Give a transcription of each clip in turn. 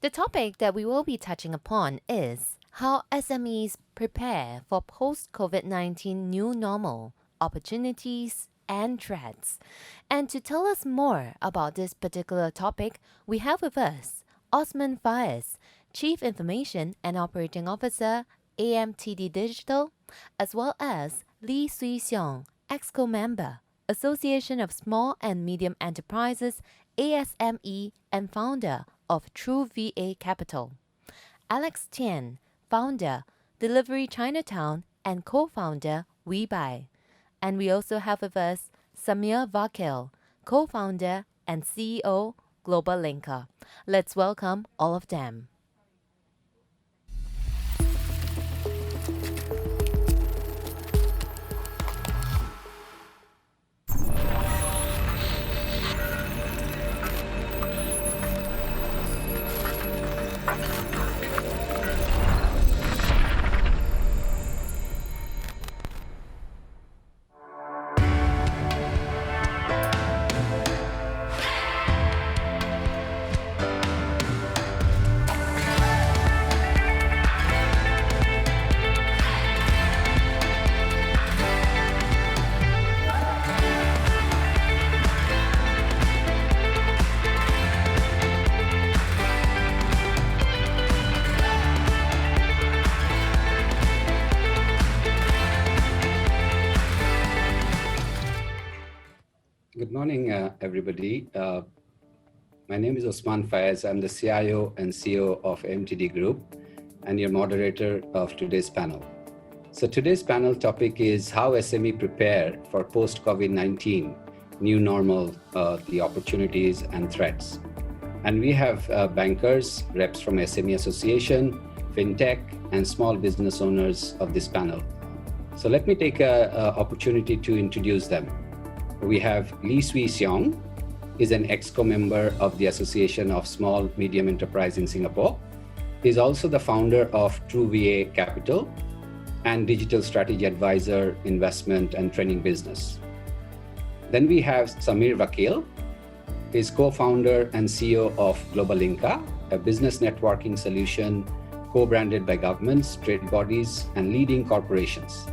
The topic that we will be touching upon is how SMEs prepare for post-COVID-19 new normal, opportunities and threats. And to tell us more about this particular topic, we have with us Osman Faiz, Chief Information and Operating Officer, AMTD Digital, as well as Swee Siong, EXCO member, Association of Small and Medium Enterprises, ASME, and founder of TrueVA Capital. Alex Tian, founder, Deliverychinatown, and co-founder, Webuy. And we also have with us Vakil, co-founder and CEO, GlobalLinker. Let's welcome all of them. Good morning, everybody. My name is Osman Faiz. I'm the CIO and CEO of AMTD Group and your moderator of today's panel. So today's panel topic is how SME prepare for post-COVID-19, new normal, the opportunities and threats. And we have bankers, reps from SME Association, FinTech, and small business owners of this panel. So let me take an opportunity to introduce them. We have Swee Siong, is an EXCO member of the Association of Small Medium Enterprise in Singapore. He's also the founder of TrueVA Capital and digital strategy advisor, investment and training business. Then we have Vakil, is co-founder and CEO of GlobalLinker, a business networking solution co-branded by governments, trade bodies, and leading corporations.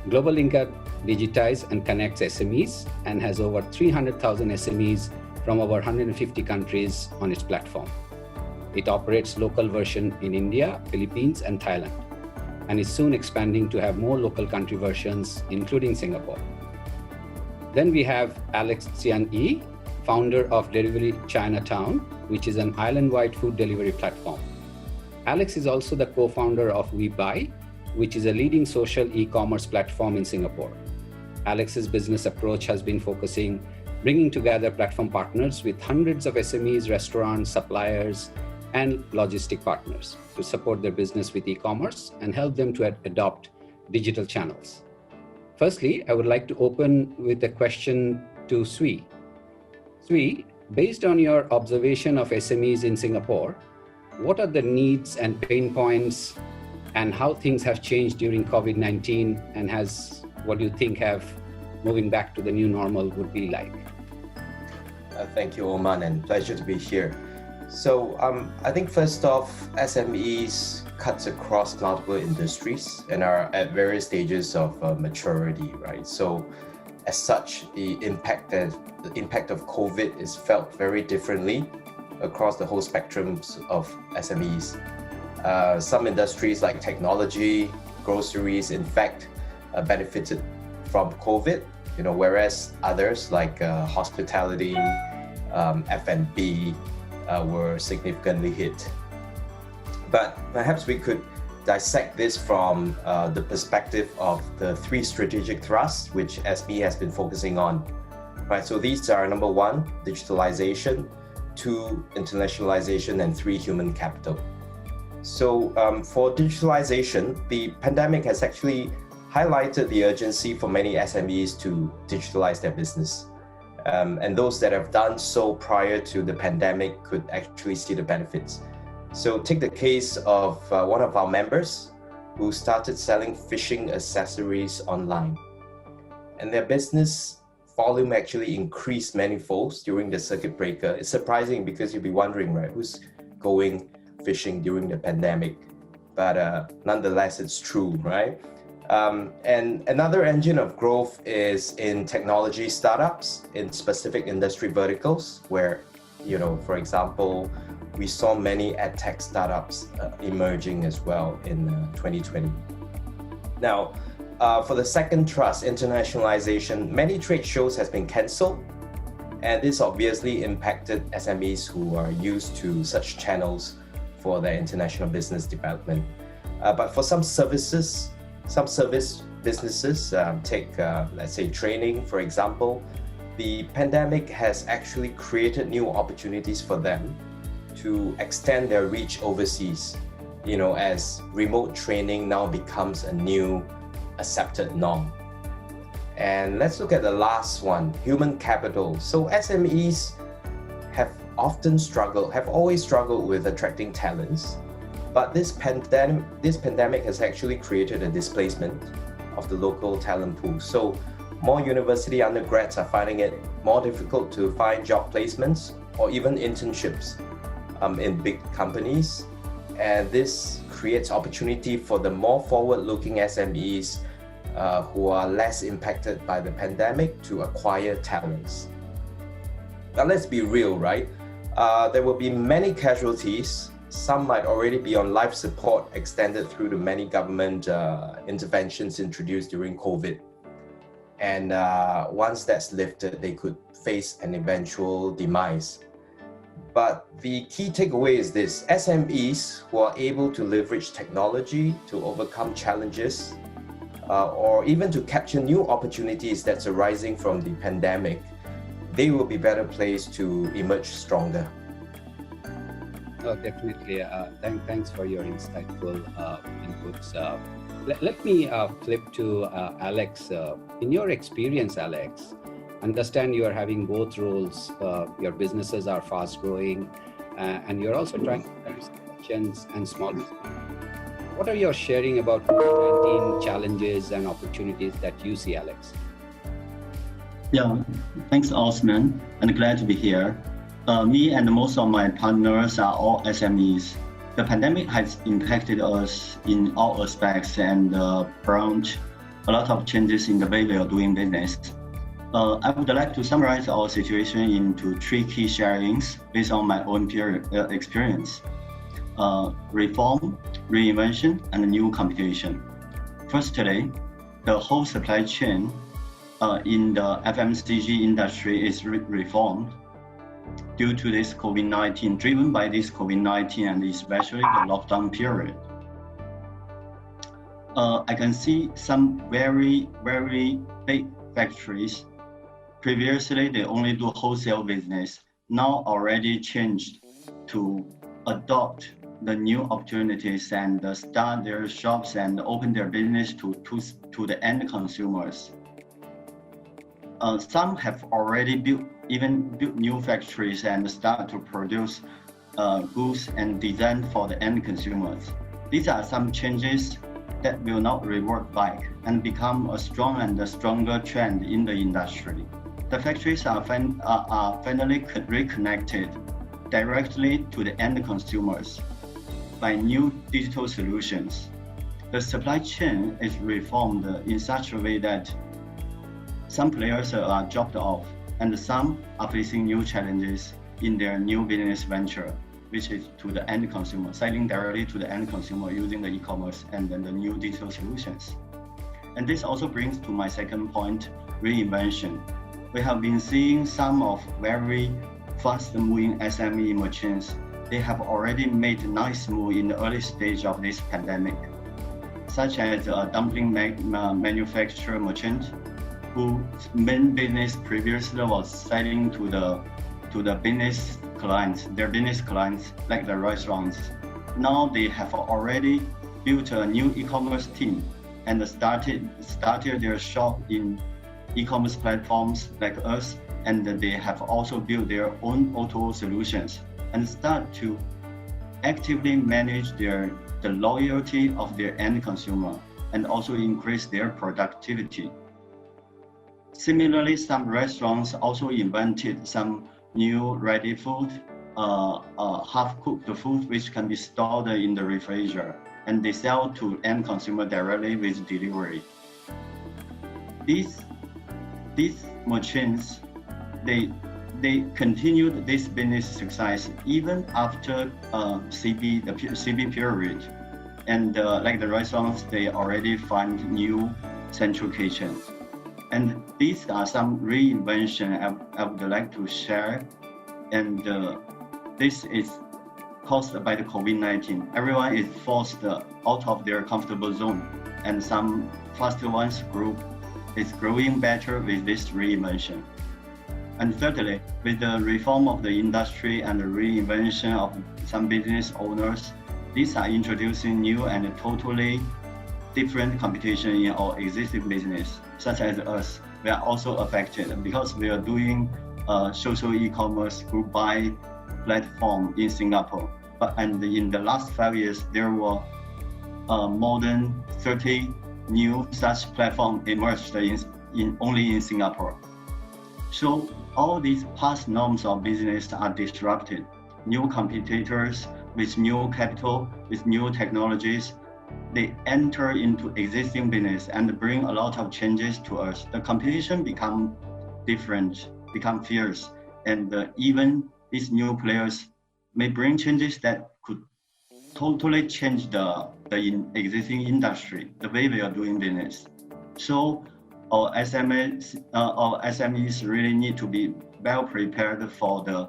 GlobalLinker digitizes and connects SMEs and has over 300,000 SMEs from over 150 countries on its platform. It operates local version in India, Philippines, and Thailand, and is soon expanding to have more local country versions, including Singapore. Then we have Alex Tian, founder of Deliverychinatown, which is an island-wide food delivery platform. Alex is also the co-founder of Webuy, which is a leading social e-commerce platform in Singapore. Alex's business approach has been focusing, bringing together platform partners with hundreds of SMEs, restaurants, suppliers, and logistic partners to support their business with e-commerce and help them to adopt digital channels. Firstly, I would like to open with a question to Swee. Swee, based on your observation of SMEs in Singapore, what are the needs and pain points and how things have changed during COVID-19 and what do you think have moving back to the new normal would be like? Thank you, Oman, and pleasure to be here. So I think first off, SMEs cuts across multiple industries and are at various stages of maturity, right? So as such, the impact of COVID is felt very differently across the whole spectrum of SMEs. Some industries like technology, groceries, in fact, benefited from COVID, whereas others like hospitality, F&B were significantly hit. But perhaps we could dissect this from the perspective of the three strategic thrusts which SME has been focusing on. Right, so these are number 1, digitalization, 2, internationalization, and 3, human capital. So for digitalization, the pandemic has actually highlighted the urgency for many SMEs to digitalize their business. And those that have done so prior to the pandemic could actually see the benefits. So take the case of one of our members who started selling fishing accessories online. And their business volume actually increased many folds during the circuit breaker. It's surprising because you'll be wondering, right, who's going fishing during the pandemic, but nonetheless, it's true, right? And another engine of growth is in technology startups in specific industry verticals where, for example, we saw many edtech startups emerging as well in 2020. Now, for the second thrust, internationalization, many trade shows has been cancelled, and this obviously impacted SMEs who are used to such channels for their international business development. But for some service businesses, take let's say training, for example, the pandemic has actually created new opportunities for them to extend their reach overseas, as remote training now becomes a new accepted norm. And let's look at the last one, human capital. So SMEs have always struggled with attracting talents, but this pandemic has actually created a displacement of the local talent pool. So more university undergrads are finding it more difficult to find job placements or even internships in big companies. And this creates opportunity for the more forward-looking SMEs who are less impacted by the pandemic to acquire talents. Now let's be real, right? There will be many casualties. Some might already be on life support extended through the many government interventions introduced during COVID. And once that's lifted, they could face an eventual demise. But the key takeaway is this: SMEs who are able to leverage technology to overcome challenges or even to capture new opportunities that's arising from the pandemic, they will be better placed to emerge stronger. Oh, definitely. Thanks for your insightful inputs. Let me flip to Alex. In your experience, Alex, understand you are having both roles. Your businesses are fast growing, and you're also trying to service merchants and small businesses. What are your sharing about COVID-19 challenges and opportunities that you see, Alex? Yeah, thanks, Osman, and glad to be here. Me and most of my partners are all SMEs. The pandemic has impacted us in all aspects and brought a lot of changes in the way we are doing business. I would like to summarize our situation into 3 key sharings based on my own experience. Reform, reinvention, and new competition. Firstly, the whole supply chain in the FMCG industry is reformed due to this COVID-19, driven by this COVID-19 and especially the lockdown period. I can see some very, very big factories. Previously, they only do wholesale business, now already changed to adopt the new opportunities and start their shops and open their business to the end consumers. Some have already built new factories and start to produce goods and design for the end consumers. These are some changes that will not revert back and become a strong and a stronger trend in the industry. The factories are finally reconnected directly to the end consumers by new digital solutions. The supply chain is reformed in such a way that some players are dropped off and some are facing new challenges in their new business venture, which is to the end consumer, selling directly to the end consumer using the e-commerce and then the new digital solutions. And this also brings to my second point, reinvention. We have been seeing some of very fast-moving SME merchants. They have already made a nice move in the early stage of this pandemic, such as a dumpling manufacturer merchant whose main business previously was selling to the business clients, their business clients like the restaurants. Now they have already built a new e-commerce team and started their shop in e-commerce platforms like us, and they have also built their own auto solutions and start to actively manage the loyalty of their end consumer and also increase their productivity. Similarly, some restaurants also invented some new ready food half-cooked food which can be stored in the refrigerator, and they sell to end consumer directly with delivery. These merchants, they continued this business success even after the CB period, and like the restaurants, they already find new central kitchens. And these are some reinvention I would like to share, and this is caused by the COVID-19. Everyone is forced out of their comfortable zone, and some faster ones group is growing better with this reinvention. And thirdly, with the reform of the industry and the reinvention of some business owners, these are introducing new and totally different competition in our existing business, such as us. We are also affected because we are doing social e-commerce group buy platform in Singapore. And in the last 5 years, there were more than 30 new such platforms emerged only in Singapore. So all these past norms of business are disrupted. New competitors with new capital, with new technologies, they enter into existing business and bring a lot of changes to us. The competition become different, become fierce, and even these new players may bring changes that could totally change the existing industry, the way we are doing business. So our SMEs really need to be well prepared for the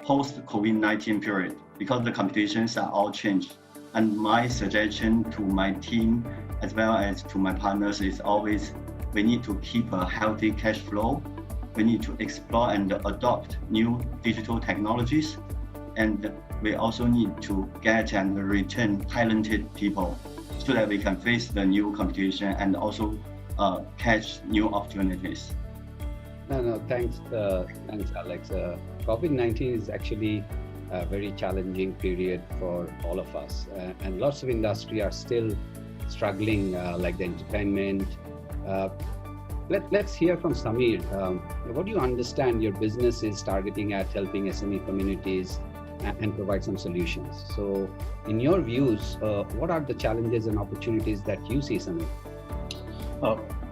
post-COVID-19 period because the competitions are all changed. And my suggestion to my team as well as to my partners is always we need to keep a healthy cash flow. We need to explore and adopt new digital technologies. And we also need to get and retain talented people so that we can face the new competition and also catch new opportunities. No, thanks, Alex. COVID-19 is actually a very challenging period for all of us, and lots of industry are still struggling, like the entertainment. Let's hear from Samir. What do you understand your business is targeting at helping SME communities and provide some solutions? So in your views, what are the challenges and opportunities that you see, Samir?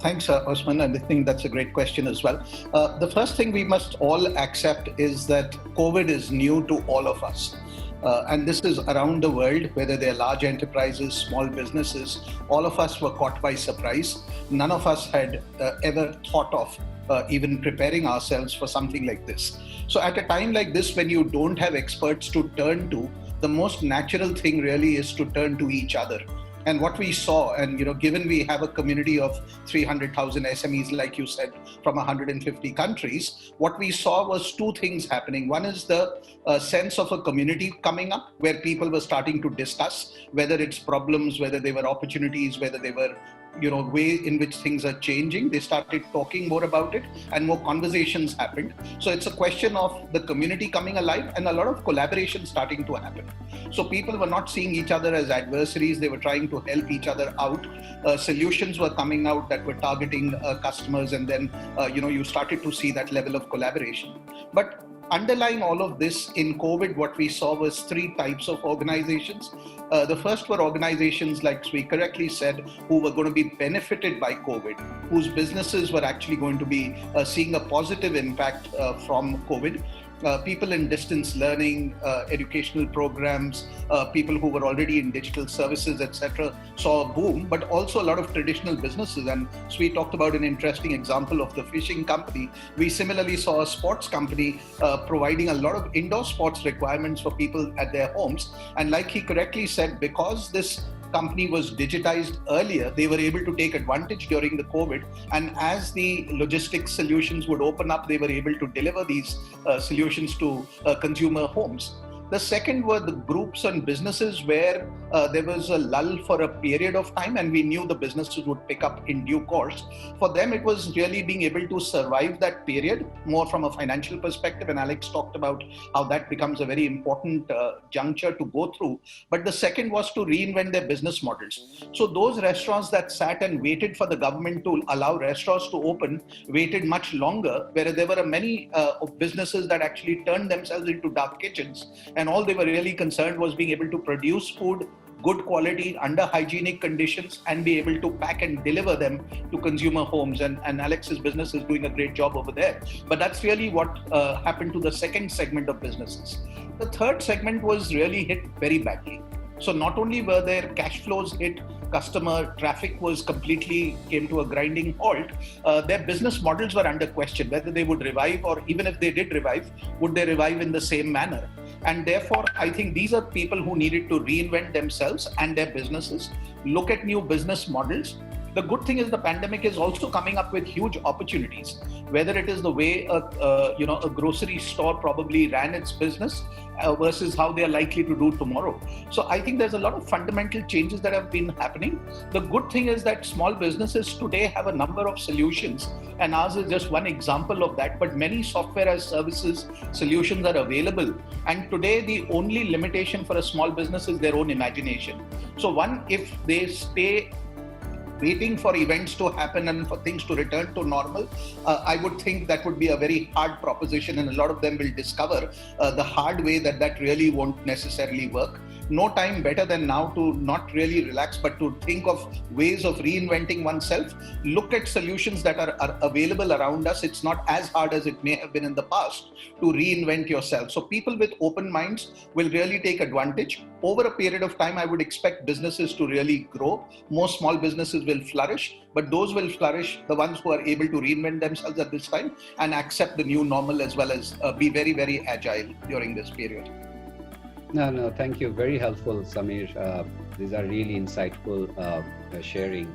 Thanks, Osman, and I think that's a great question as well. The first thing we must all accept is that COVID is new to all of us. And this is around the world, whether they're large enterprises, small businesses, all of us were caught by surprise. None of us had ever thought of even preparing ourselves for something like this. So at a time like this, when you don't have experts to turn to, the most natural thing really is to turn to each other. And what we saw, and given we have a community of 300,000 SMEs, like you said, from 150 countries, what we saw was two things happening. One is the sense of a community coming up where people were starting to discuss whether it's problems, whether they were opportunities, whether they were way in which things are changing. They started talking more about it and more conversations happened. So it's a question of the community coming alive and a lot of collaboration starting to happen. So people were not seeing each other as adversaries. They were trying to help each other out. Solutions were coming out that were targeting customers, and then you started to see that level of collaboration. But underlying all of this in COVID, what we saw was three types of organizations. The first were organizations, like Swee correctly said, who were going to be benefited by COVID, whose businesses were actually going to be seeing a positive impact from COVID. People in distance learning, educational programs, people who were already in digital services, etc., saw a boom, but also a lot of traditional businesses. And Swee talked about an interesting example of the fishing company. We similarly saw a sports company providing a lot of indoor sports requirements for people at their homes. And like he correctly said, because this company was digitized earlier, they were able to take advantage during the COVID. And as the logistics solutions would open up, they were able to deliver these solutions to consumer homes. The second were the groups and businesses where there was a lull for a period of time and we knew the businesses would pick up in due course. For them, it was really being able to survive that period more from a financial perspective. And Alex talked about how that becomes a very important juncture to go through. But the second was to reinvent their business models. So those restaurants that sat and waited for the government to allow restaurants to open waited much longer, whereas there were many businesses that actually turned themselves into dark kitchens. And all they were really concerned was being able to produce food, good quality, under hygienic conditions, and be able to pack and deliver them to consumer homes. And Alex's business is doing a great job over there. But that's really what happened to the second segment of businesses. The third segment was really hit very badly. So not only were their cash flows hit, customer traffic came to a grinding halt, their business models were under question, whether they would revive, or even if they did revive, would they revive in the same manner? And therefore, I think these are people who needed to reinvent themselves and their businesses, look at new business models. The good thing is the pandemic is also coming up with huge opportunities, whether it is the way a grocery store probably ran its business versus how they are likely to do tomorrow. So I think there's a lot of fundamental changes that have been happening. The good thing is that small businesses today have a number of solutions, and ours is just one example of that, but many software as services solutions are available. And today the only limitation for a small business is their own imagination. So one, if they stay waiting for events to happen and for things to return to normal, I would think that would be a very hard proposition, and a lot of them will discover the hard way that really won't necessarily work. No time better than now to not really relax, but to think of ways of reinventing oneself. Look at solutions that are available around us. It's not as hard as it may have been in the past to reinvent yourself. So people with open minds will really take advantage. Over a period of time, I would expect businesses to really grow. Most small businesses will flourish, but those will flourish, the ones who are able to reinvent themselves at this time and accept the new normal, as well as be very, very agile during this period. No, thank you. Very helpful, Samir. These are really insightful sharing.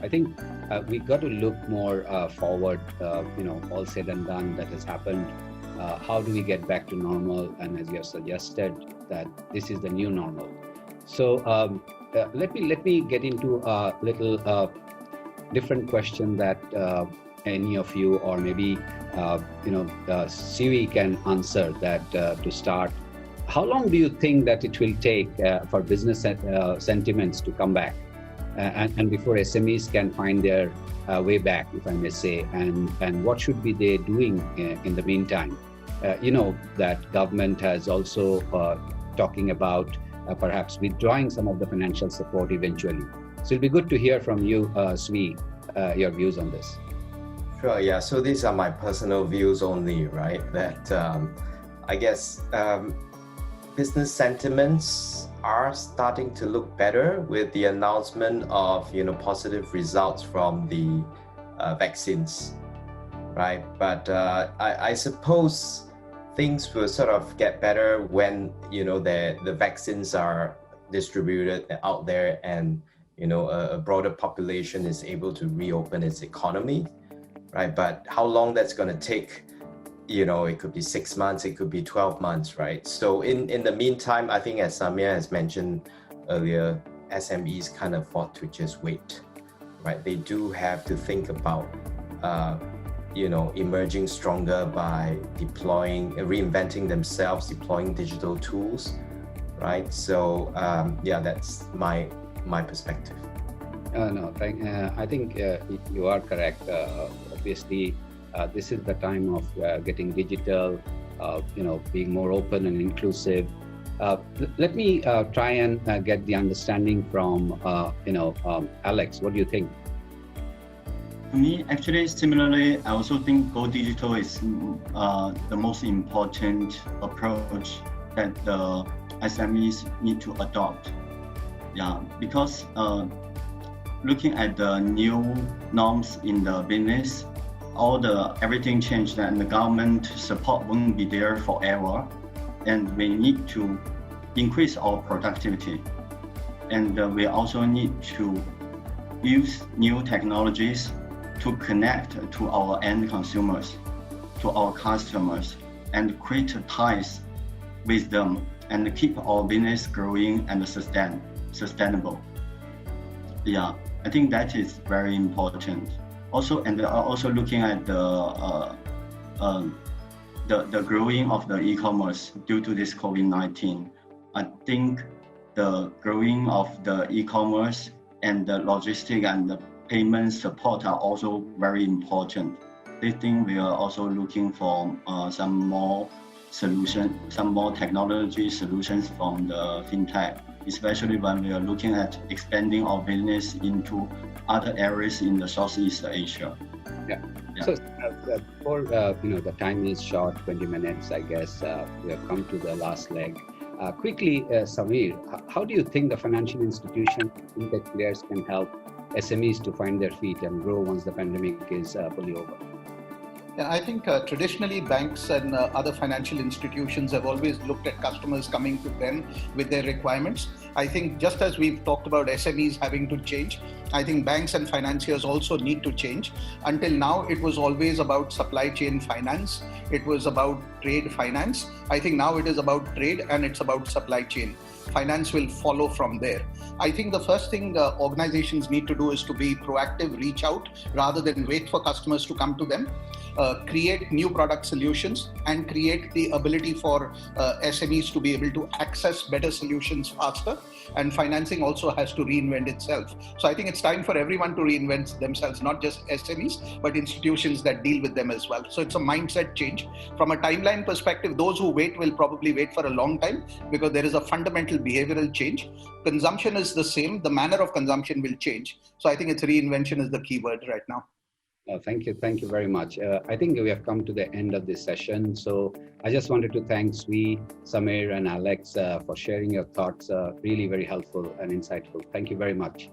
I think we got to look more forward, all said and done that has happened. How do we get back to normal? And as you have suggested, that this is the new normal. So let me get into a little different question that any of you, or maybe Swee can answer that to start. How long do you think that it will take for business sentiments to come back, and before SMEs can find their way back, if I may say, and what should be they doing in the meantime? That government has also talking about perhaps withdrawing some of the financial support eventually. So it'll be good to hear from you, Swee, your views on this. Sure, yeah. So these are my personal views only, right? That I guess business sentiments are starting to look better with the announcement of positive results from the vaccines, right? But I suppose things will sort of get better when the vaccines are distributed out there, and a broader population is able to reopen its economy, right? But how long that's going to take, it could be 6 months, it could be 12 months, right? So in the meantime, I think as Samir has mentioned earlier, SMEs can't afford to just wait, right? They do have to think about emerging stronger by reinventing themselves, deploying digital tools, right? So that's my perspective. I think you are correct. Obviously, this is the time of getting digital, being more open and inclusive. Let me try and get the understanding from Alex. What do you think? For me, actually, similarly, I also think go digital is the most important approach that the SMEs need to adopt. Yeah, because looking at the new norms in the business, everything changed, and the government support won't be there forever, and we need to increase our productivity, and we also need to use new technologies to connect to our end consumers, to our customers, and create ties with them and keep our business growing and sustainable. Yeah, I think that is very important. Also, and also looking at the growing of the e-commerce due to this COVID-19. I think the growing of the e-commerce and the logistic and the payment support are also very important. I think we are also looking for some more technology solutions from the fintech, especially when we are looking at expanding our business into other areas in the Southeast Asia. Yeah. So before the time is short, 20 minutes, I guess we have come to the last leg. Quickly, Samir, how do you think the financial institution fintech players can help SMEs to find their feet and grow once the pandemic is fully over? Yeah, I think traditionally banks and other financial institutions have always looked at customers coming to them with their requirements. I think just as we've talked about SMEs having to change, I think banks and financiers also need to change. Until now, it was always about supply chain finance. It was about trade finance. I think now it is about trade and it's about supply chain. Finance will follow from there. I think the first thing organizations need to do is to be proactive, reach out rather than wait for customers to come to them. Create new product solutions and create the ability for SMEs to be able to access better solutions faster. And financing also has to reinvent itself. So I think it's time for everyone to reinvent themselves, not just SMEs, but institutions that deal with them as well. So it's a mindset change. From a timeline perspective, those who wait will probably wait for a long time because there is a fundamental behavioral change. Consumption is the same. The manner of consumption will change. So I think it's reinvention is the key word right now. Thank you very much. I think we have come to the end of this session. So I just wanted to thank Swee, Samir, and Alex for sharing your thoughts. Really very helpful and insightful. Thank you very much.